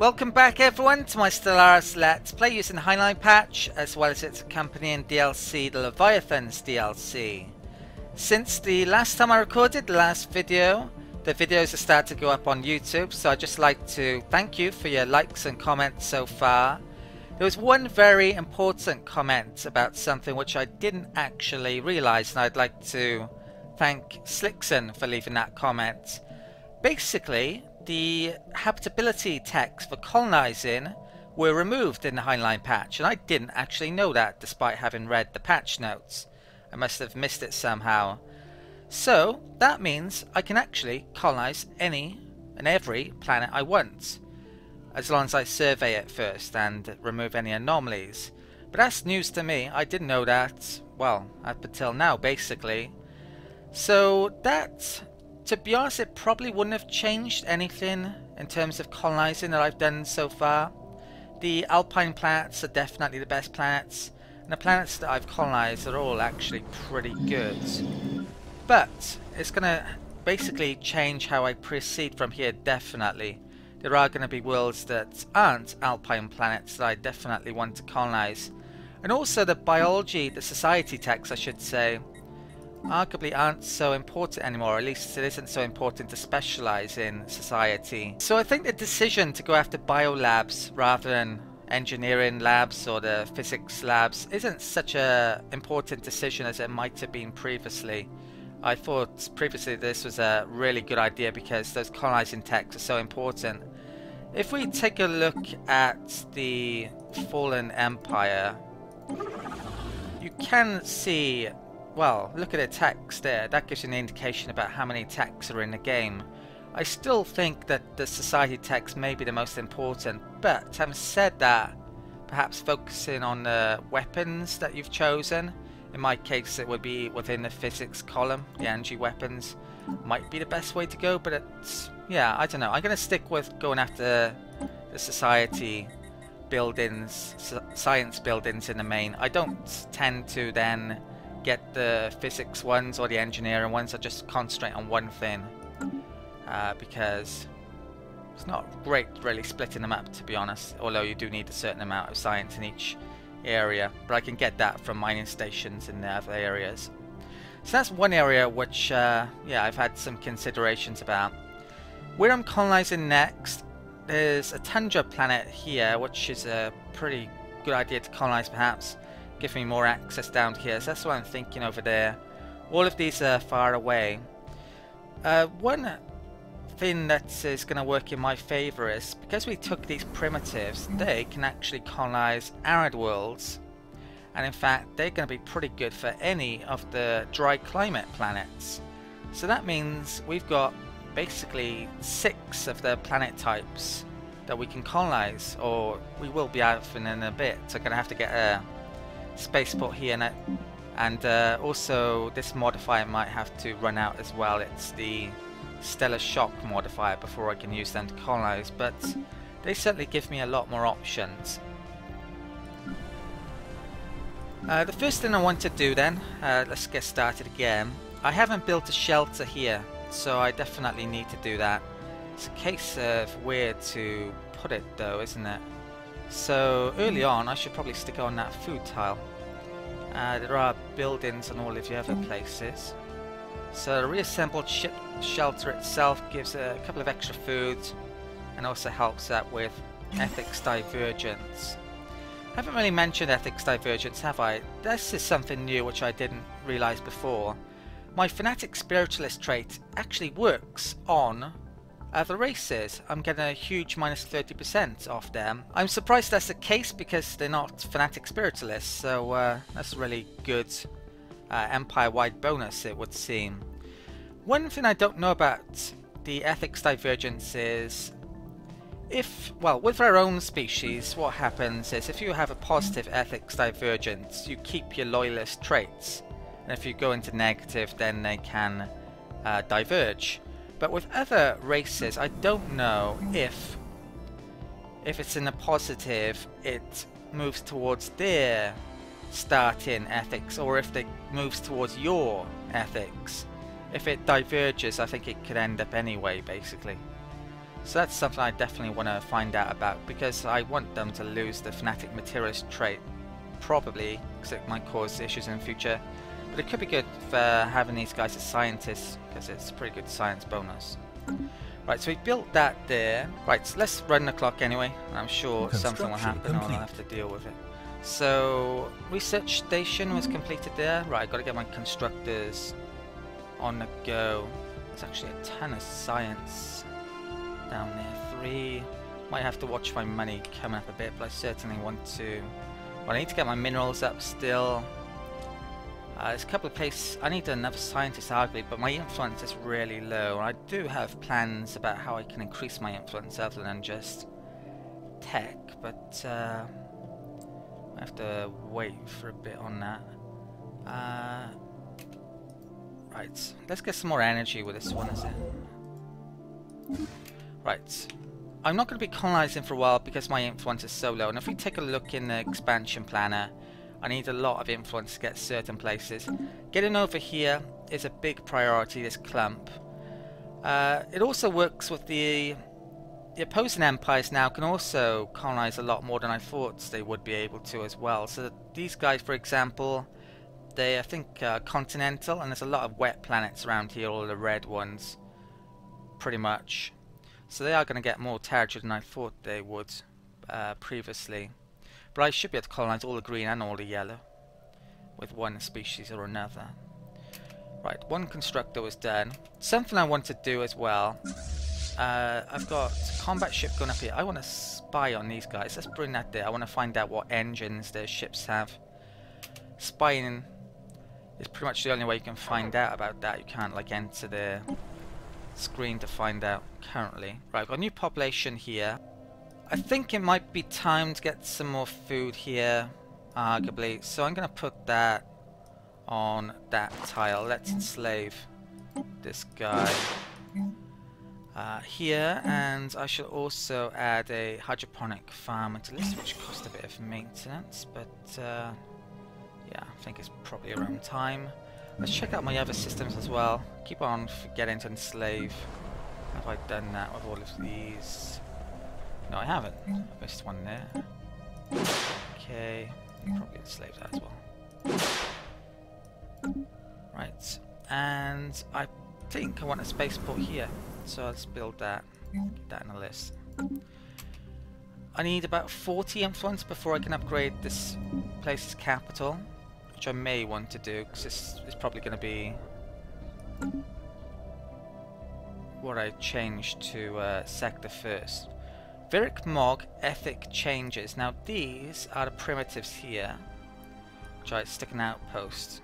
Welcome back everyone to my Stellaris Let's Play using the Heinlein patch as well as its accompanying DLC, the Leviathans DLC. Since the last time I recorded the last video, the videos have started to go up on YouTube, so I'd just like to thank you for your likes and comments so far. There was one very important comment about something which I didn't actually realise, and I'd like to thank Slickson for leaving that comment. Basically, the habitability text for colonizing were removed in the Heinlein patch, and I didn't actually know that despite having read the patch notes. I must have missed it somehow. So that means I can actually colonize any and every planet I want, as long as I survey it first and remove any anomalies. But that's news to me. I didn't know that, well, up until now basically. So that, to be honest, it probably wouldn't have changed anything in terms of colonizing that I've done so far. The Alpine planets are definitely the best planets, and the planets that I've colonized are all actually pretty good. But it's going to basically change how I proceed from here, definitely. There are going to be worlds that aren't Alpine planets that I definitely want to colonize. And also the biology, the society texts I should say, arguably aren't so important anymore. At least it isn't so important to specialize in society. So I think the decision to go after biolabs rather than engineering labs or the physics labs isn't such a important decision as it might have been previously. I thought previously this was a really good idea because those colonizing techs are so important. If we take a look at the Fallen Empire, you can see, well, look at the text there. That gives you an indication about how many texts are in the game. I still think that the society text may be the most important, but having said that, perhaps focusing on the weapons that you've chosen, in my case it would be within the physics column, the energy weapons, might be the best way to go, but it's, yeah, I don't know. I'm going to stick with going after the society buildings, science buildings in the main. I don't tend to then get the physics ones or the engineering ones. I just concentrate on one thing because it's not great really splitting them up, to be honest, although you do need a certain amount of science in each area, but I can get that from mining stations in the other areas. So that's one area which yeah, I've had some considerations about. Where I'm colonizing next, there's a tundra planet here which is a pretty good idea to colonize, perhaps give me more access down here, so that's what I'm thinking over there. All of these are far away. One thing that is going to work in my favor is because we took these primitives, they can actually colonize arid worlds, and in fact they're going to be pretty good for any of the dry climate planets. So that means we've got basically 6 of the planet types that we can colonize, or we will be having in a bit. So I'm going to have to get a spaceport here now, and also this modifier might have to run out as well. It's the Stellar Shock modifier before I can use them to colonize, but they certainly give me a lot more options. The first thing I want to do then, let's get started again. I haven't built a shelter here, so I definitely need to do that. It's a case of where to put it though, isn't it? So early on I should probably stick on that food tile. There are buildings on all of the other places. So the reassembled ship shelter itself gives a couple of extra foods and also helps out with ethics divergence. I haven't really mentioned ethics divergence, have I? This is something new which I didn't realise before. My Fanatic Spiritualist trait actually works on other races. I'm getting a huge minus 30% off them. I'm surprised that's the case because they're not Fanatic Spiritualists, so that's a really good Empire-wide bonus, it would seem. One thing I don't know about the ethics divergence is if, well, with our own species, what happens is if you have a positive ethics divergence, you keep your loyalist traits, and if you go into negative, then they can diverge. But with other races, I don't know if it's in the positive, it moves towards their starting ethics, or if it moves towards your ethics. If it diverges, I think it could end up anyway, basically. So that's something I definitely want to find out about, because I want them to lose the Fanatic Materialist trait, probably, because it might cause issues in the future. But it could be good for having these guys as scientists, because it's a pretty good science bonus. Right, so we built that there. Right, so let's run the clock anyway. I'm sure something will happen, or I'll have to deal with it. So, research station was completed there. Right, I've got to get my constructors on the go. There's actually a ton of science down there. 3. Might have to watch my money coming up a bit, but I certainly want to. Well, I need to get my minerals up still. There's a couple of places. I need another scientist, arguably, but my influence is really low. I do have plans about how I can increase my influence other than just tech, but I have to wait for a bit on that. Right, let's get some more energy with this one, is it? Right, I'm not going to be colonizing for a while because my influence is so low, and if we take a look in the expansion planner, I need a lot of influence to get certain places. Getting over here is a big priority, this clump. It also works with the opposing empires now can also colonize a lot more than I thought they would be able to as well. So these guys, for example, they I think continental, and there's a lot of wet planets around here, all the red ones, pretty much. So they are going to get more territory than I thought they would previously. But I should be able to colonize all the green and all the yellow with one species or another. Right, one constructor was done. Something I want to do as well. I've got a combat ship going up here. I want to spy on these guys. Let's bring that there. I want to find out what engines their ships have. Spying is pretty much the only way you can find out about that. You can't like enter their screen to find out currently. Right, I've got a new population here. I think it might be time to get some more food here, arguably. So I'm going to put that on that tile. Let's enslave this guy here, and I shall also add a hydroponic farm into this, which costs a bit of maintenance, but yeah, I think it's probably around time. Let's check out my other systems as well. Keep on forgetting to enslave. Have I done that with all of these? No, I haven't. I missed one there. Okay, probably enslave that as well. Right, and I think I want a spaceport here, so let's build that. Get that in the list. I need about 40 influence before I can upgrade this place's capital, which I may want to do, because this is probably going to be what I change to sector first. Viric Mog ethic changes. Now these are the primitives here, which I stick an outpost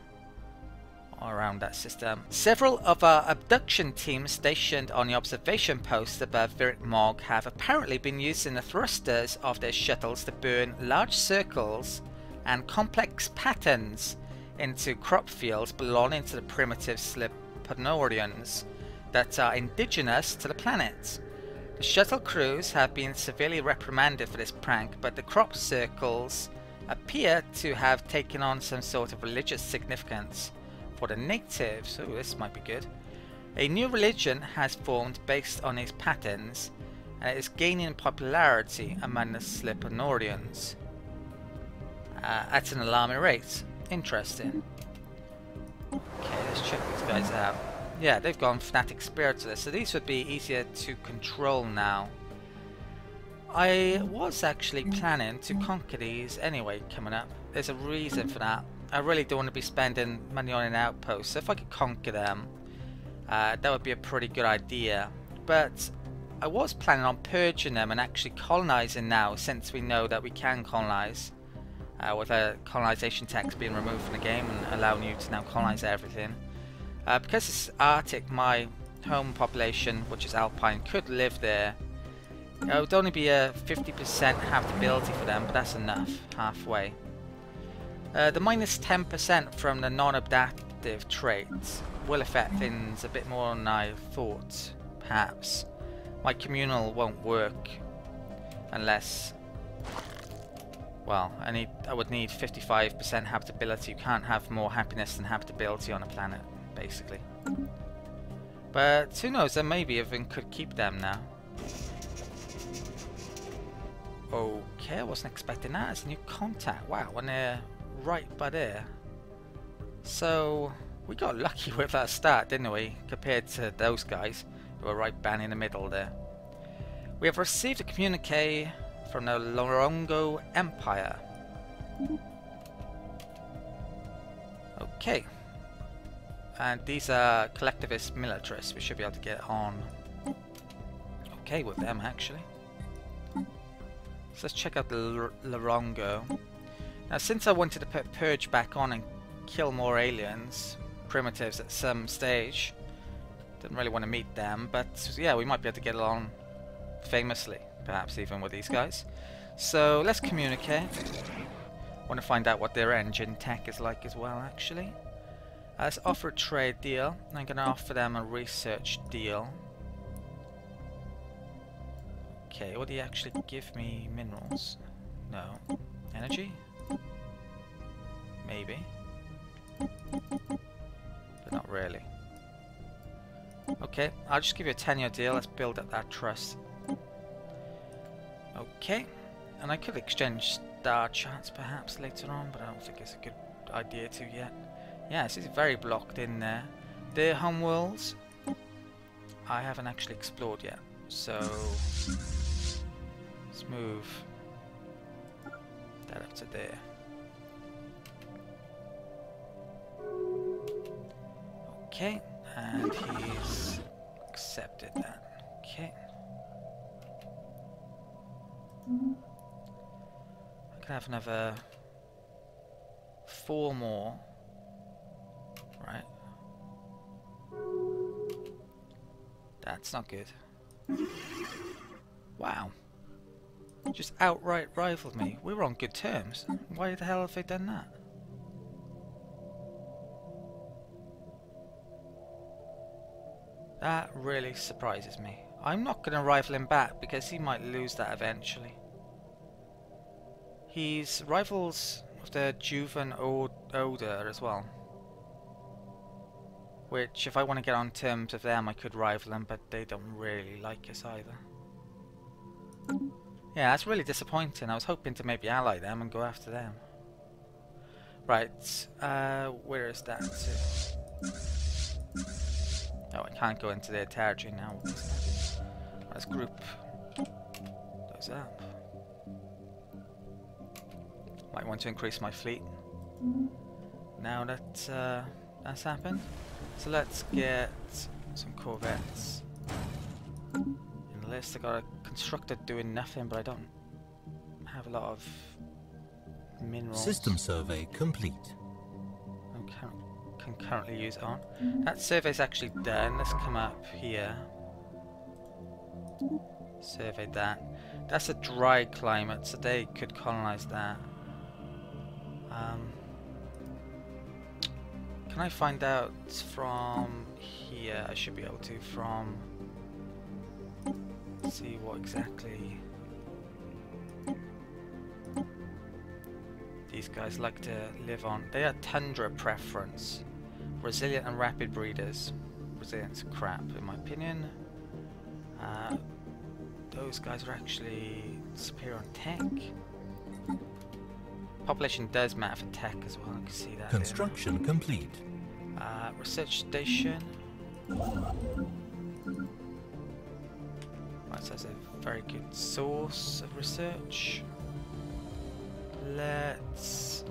around that system. Several of our abduction teams stationed on the observation post above Viric Mog have apparently been using the thrusters of their shuttles to burn large circles and complex patterns into crop fields belonging to the primitive Sliponorians that are indigenous to the planet. The shuttle crews have been severely reprimanded for this prank, but the crop circles appear to have taken on some sort of religious significance for the natives. Oh, this might be good. A new religion has formed based on these patterns, and it is gaining popularity among the Sliponorians at an alarming rate. Interesting. Okay, let's check these guys out. Yeah, they've gone Fanatic Spiritualist, so these would be easier to control now. I was actually planning to conquer these anyway coming up. There's a reason for that. I really don't want to be spending money on an outpost, so if I could conquer them, that would be a pretty good idea. But I was planning on purging them and actually colonizing now, since we know that we can colonize with a colonization tax being removed from the game and allowing you to now colonize everything. Because it's Arctic, my home population, which is Alpine, could live there. It would only be a 50% habitability for them, but that's enough, halfway. The minus 10% from the non-adaptive traits will affect things a bit more than I thought, perhaps. My communal won't work unless, well, I would need 55% habitability. You can't have more happiness than habitability on a planet, basically. But who knows, then maybe even could keep them now. Okay, I wasn't expecting that. It's a new contact. Wow, and they're right by there. So we got lucky with our start, didn't we? Compared to those guys who were right bang in the middle there. We have received a communique from the Lorongo Empire. Okay. And these are collectivist militarists. We should be able to get on okay with them, actually. So let's check out the Lorongo. Now, since I wanted to put Purge back on and kill more aliens, primitives at some stage, didn't really want to meet them, but yeah, we might be able to get along famously, perhaps even with these guys. So let's communicate. Want to find out what their engine tech is like as well, actually. Let's offer a trade deal. I'm going to offer them a research deal. Okay, will he actually give me minerals? No. Energy? Maybe. But not really. Okay, I'll just give you a 10-year deal. Let's build up that trust. Okay, and I could exchange star charts perhaps later on, but I don't think it's a good idea to yet. Yes, it's very blocked in there. Their homeworlds I haven't actually explored yet, so let's move that up to there. Okay, and he's accepted that. Okay. I can have another 4 more. Right. That's not good. Wow. Just outright rivaled me. We were on good terms. Why the hell have they done that? That really surprises me. I'm not going to rival him back because he might lose that eventually. He's rivals with the Juven Oder as well. Which, if I want to get on terms with them, I could rival them, but they don't really like us either. Yeah, that's really disappointing. I was hoping to maybe ally them and go after them. Right, where is that to? Oh, I can't go into their territory now. Let's group those up. Might want to increase my fleet now that that's happened. So let's get some corvettes in the list. I got a constructor doing nothing, but I don't have a lot of minerals. System survey complete. Can currently use it on. That survey's actually done. Let's come up here. Survey that. That's a dry climate, so they could colonize that. Can I find out from here? I should be able to from see what exactly these guys like to live on. They are tundra preference. Resilient and rapid breeders. Resilient's crap in my opinion. Those guys are actually superior on tech. Population does matter for tech as well, I can see that. Construction there. Complete. Research station. Right, so that's a very good source of research. Let's...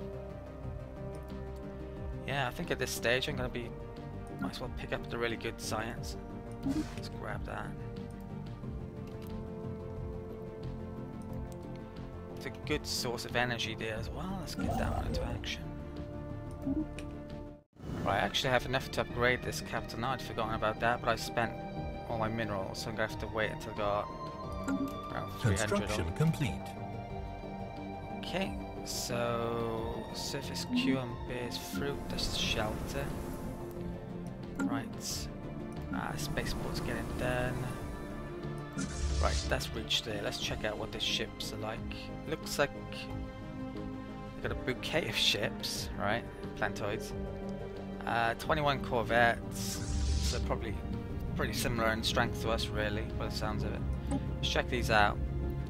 Yeah, I think at this stage I'm going to be... Might as well pick up the really good science. Let's grab that. It's a good source of energy there as well. Let's get that one into action. Right, I actually have enough to upgrade this capital now. I'd forgotten about that, but I spent all my minerals, so I'm going to have to wait until I got around 300. Construction complete. Okay, so surface Q and bears fruit, that's the shelter. Right, spaceport's getting done. Right, that's reached there. Let's check out what the ships are like. Looks like we've got a bouquet of ships, right? Plantoids. 21 corvettes, so probably pretty similar in strength to us, really, by the sounds of it. Let's check these out.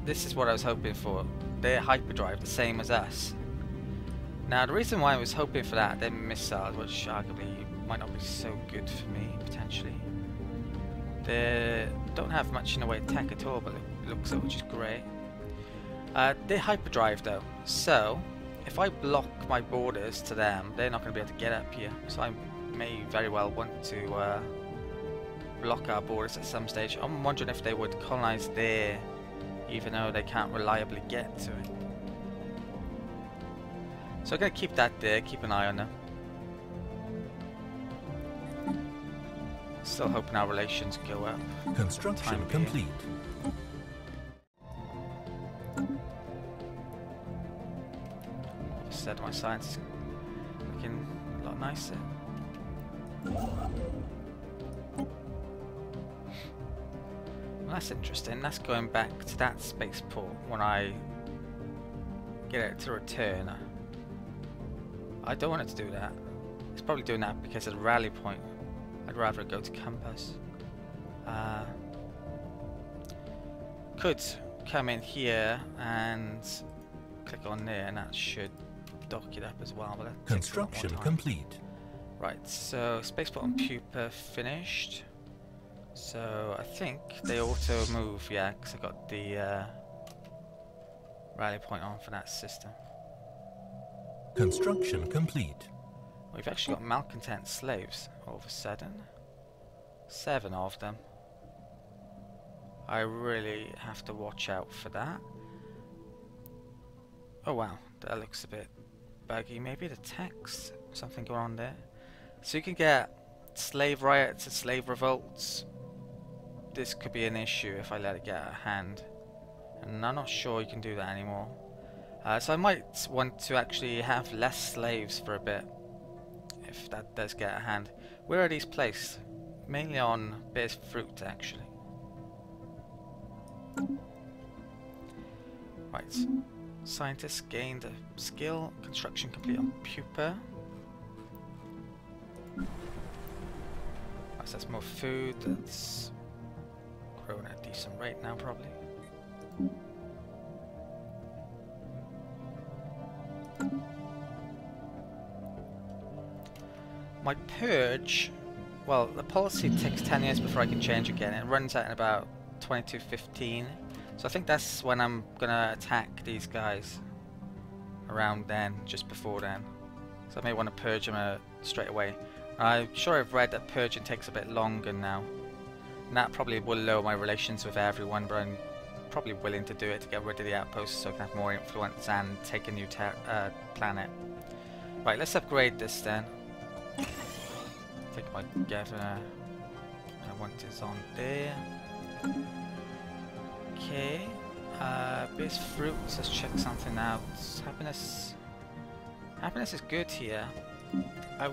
this is what I was hoping for. Their hyperdrive, the same as us. Now the reason why I was hoping for that, their missiles, which arguably might not be so good for me, potentially. They don't have much in the way of tech at all, but it looks which is great. They're hyperdrive though, so if I block my borders to them, they're not going to be able to get up here. So I may very well want to block our borders at some stage. I'm wondering if they would colonize there, even though they can't reliably get to it. So I'm going to keep that there, keep an eye on them. Still hoping our relations go up. Construction complete. Instead, my science is looking a lot nicer. Well, that's interesting. That's going back to that spaceport when I get it to return. I don't want it to do that. It's probably doing that because of the rally point. I'd rather go to Compass. Could come in here and click on there, and that should dock it up as well. But that Construction complete. Right, so spaceport and Pupa finished. So I think they auto move, yeah, because I got the rally point on for that system. Construction complete. We've actually got malcontent slaves all of a sudden. 7 of them. I really have to watch out for that. Oh wow, that looks a bit buggy. Maybe the text, something going on there. So you can get slave riots and slave revolts. This could be an issue if I let it get out of hand. And I'm not sure you can do that anymore. So I might want to actually have less slaves for a bit, if that does get out of hand. Where are these placed? Mainly on bear's fruit, actually. Right. Scientists gained a skill. Construction complete on Pupa. Right, so that's more food. That's growing at a decent rate now, probably. My purge, well, the policy takes 10 years before I can change again. It runs out in about 2215. So I think that's when I'm gonna attack these guys. Around then, just before then. So I may want to purge them straight away. I'm sure I've read that purging takes a bit longer now. And that probably will lower my relations with everyone, but I'm probably willing to do it to get rid of the outposts so I can have more influence and take a new planet. Right, let's upgrade this then. I think my governor I want is on there. Okay. Base fruits, let's check something out. Happiness. Happiness is good here. I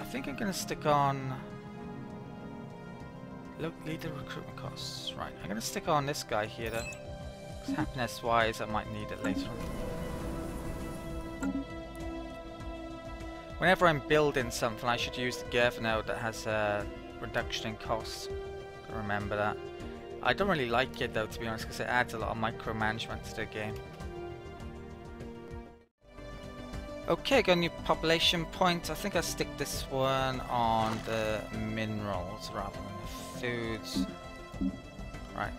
think I'm gonna stick on leader recruitment costs. Right, I'm gonna stick on this guy here though. 'Cause happiness wise I might need it later on. Whenever I'm building something, I should use the governor that has a reduction in costs. Gotta remember that. I don't really like it though, to be honest, because it adds a lot of micromanagement to the game. Okay, got a new population point. I think I'll stick this one on the minerals rather than the foods. Right.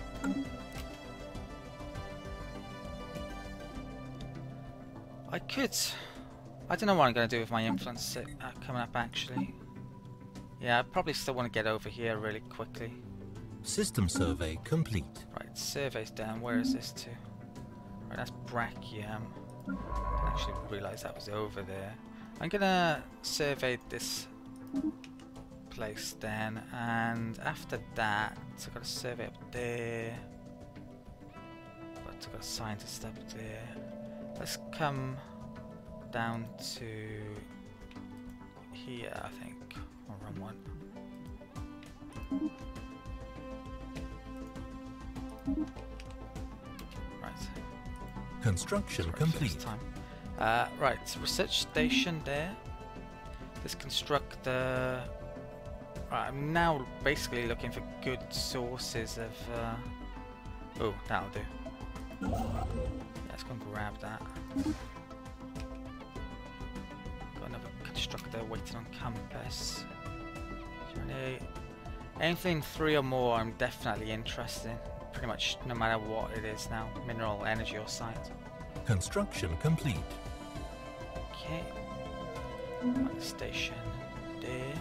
I don't know what I'm going to do with my influence coming up actually. Yeah, I probably still want to get over here really quickly. System survey complete. Right, survey's down. Where is this to? Right, that's Brachium. I didn't actually realise that was over there. I'm gonna survey this place then, and after that, I've got a survey up there. But I've got a scientist up there. Let's come down to here, I think. Or run one. Right. Construction complete. Right, research station there. Let's construct the... I'm now basically looking for good sources of... oh, that'll do. Let's go and grab that. Got another constructor waiting on compass. Anything 3 or more I'm definitely interested in. Pretty much no matter what it is now. Mineral, energy or science. Construction complete. Okay. Right, station there.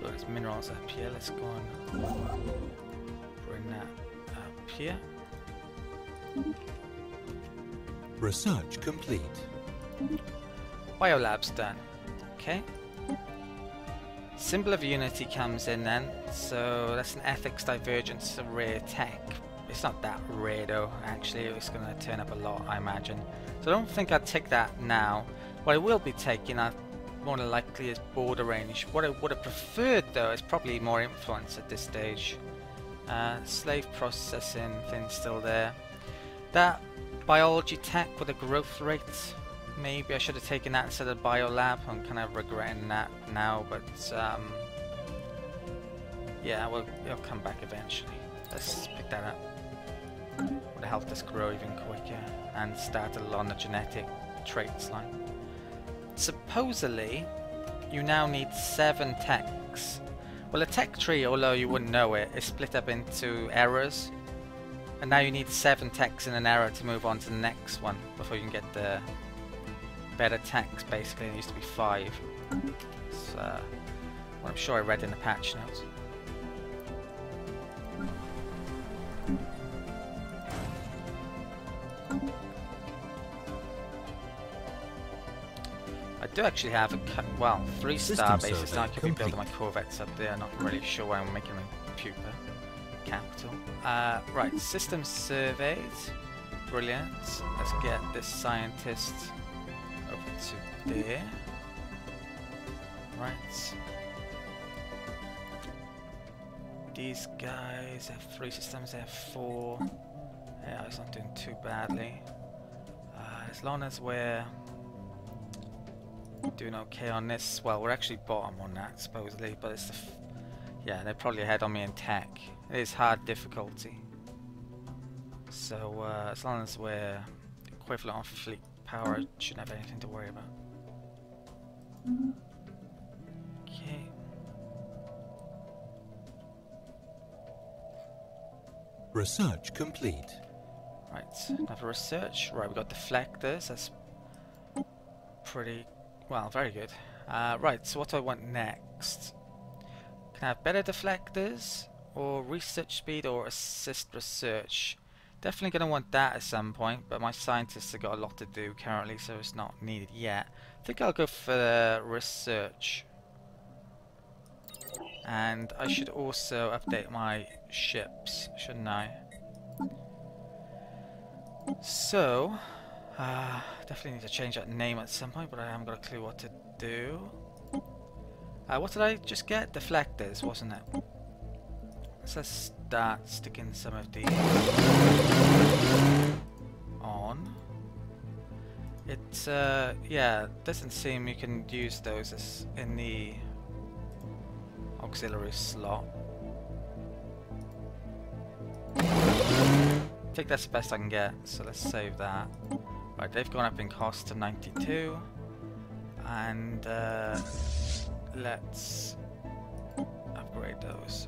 Look, there's minerals up here. Let's go and bring that up here. Research complete. Biolab's done. Okay. Symbol of Unity comes in then, so that's an ethics divergence, a rare tech. It's not that rare though, actually. It's going to turn up a lot, I imagine. So I don't think I'd take that now. What I will be taking, more than likely, is border range. What I would have preferred though is probably more influence at this stage. Slave processing thing's still there. That biology tech with a growth rate, maybe I should have taken that instead of Biolab. I'm kind of regretting that now, but yeah, it'll come back eventually. Let's pick that up. Would have helped us grow even quicker and start on the genetic traits line. Supposedly, you now need 7 techs. Well, a tech tree, although you wouldn't know it, is split up into eras. And now you need 7 techs in an era to move on to the next one before you can get the better techs, basically. It used to be 5. It's what I'm sure I read in the patch notes. I do actually have a 3-star bases now. I could be building my corvettes up there. Not really sure why I'm making a pupa capital. Right, system surveyed. Brilliant. Let's get this scientist over to there. Right. These guys have 3 systems, they have 4. Yeah, it's not doing too badly. As long as we're doing okay on this, well, we're actually bottom on that supposedly, but it's the yeah, they're probably ahead on me in tech. It is hard difficulty, so as long as we're equivalent on fleet power, I shouldn't have anything to worry about. Okay. Research complete. Right, another research. Right, we've got deflectors. That's pretty well, very good. Right, so what do I want next? Can I have better deflectors, or research speed, or assist research? Definitely going to want that at some point, but my scientists have got a lot to do currently, so it's not needed yet. I think I'll go for research. And I should also update my ships, shouldn't I? So, definitely need to change that name at some point, but I haven't got a clue what to do. What did I just get? Deflectors, wasn't it? Let's start sticking some of these on. It, yeah, doesn't seem you can use those as in the auxiliary slot. I think that's the best I can get, so let's save that. Right, they've gone up in cost to 92, and let's upgrade those.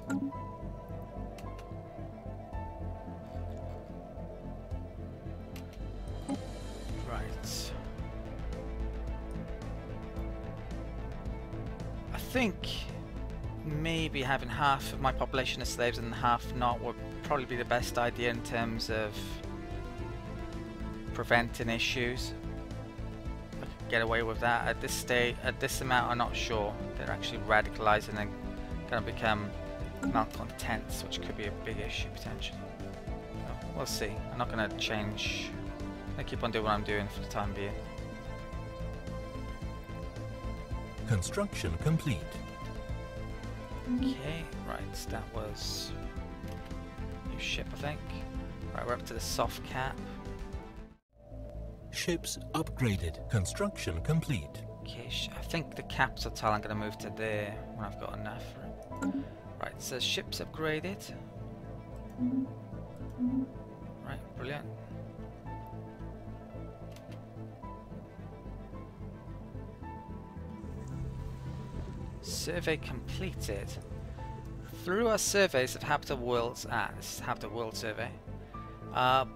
Right. I think maybe having half of my population as slaves and half not would probably be the best idea in terms of preventing issues. I could get away with that at this state. At this amount, I'm not sure. They're actually radicalizing and going to become malcontents, which could be a big issue potentially. So we'll see. I'm not going to change. I keep on doing what I'm doing for the time being. Construction complete. Okay, right, that was new ship, I think. Right, we're up to the soft cap. Ships upgraded. Construction complete. Okay, I think the capital tile I'm going to move to there when I've got enough for it. Right, so ship's upgraded. Right, brilliant. Survey completed. Through our surveys of habitable worlds, this is Habitable World Survey,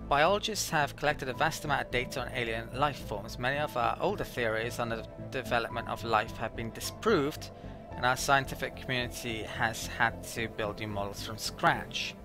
biologists have collected a vast amount of data on alien life forms. Many of our older theories on the development of life have been disproved, and our scientific community has had to build new models from scratch.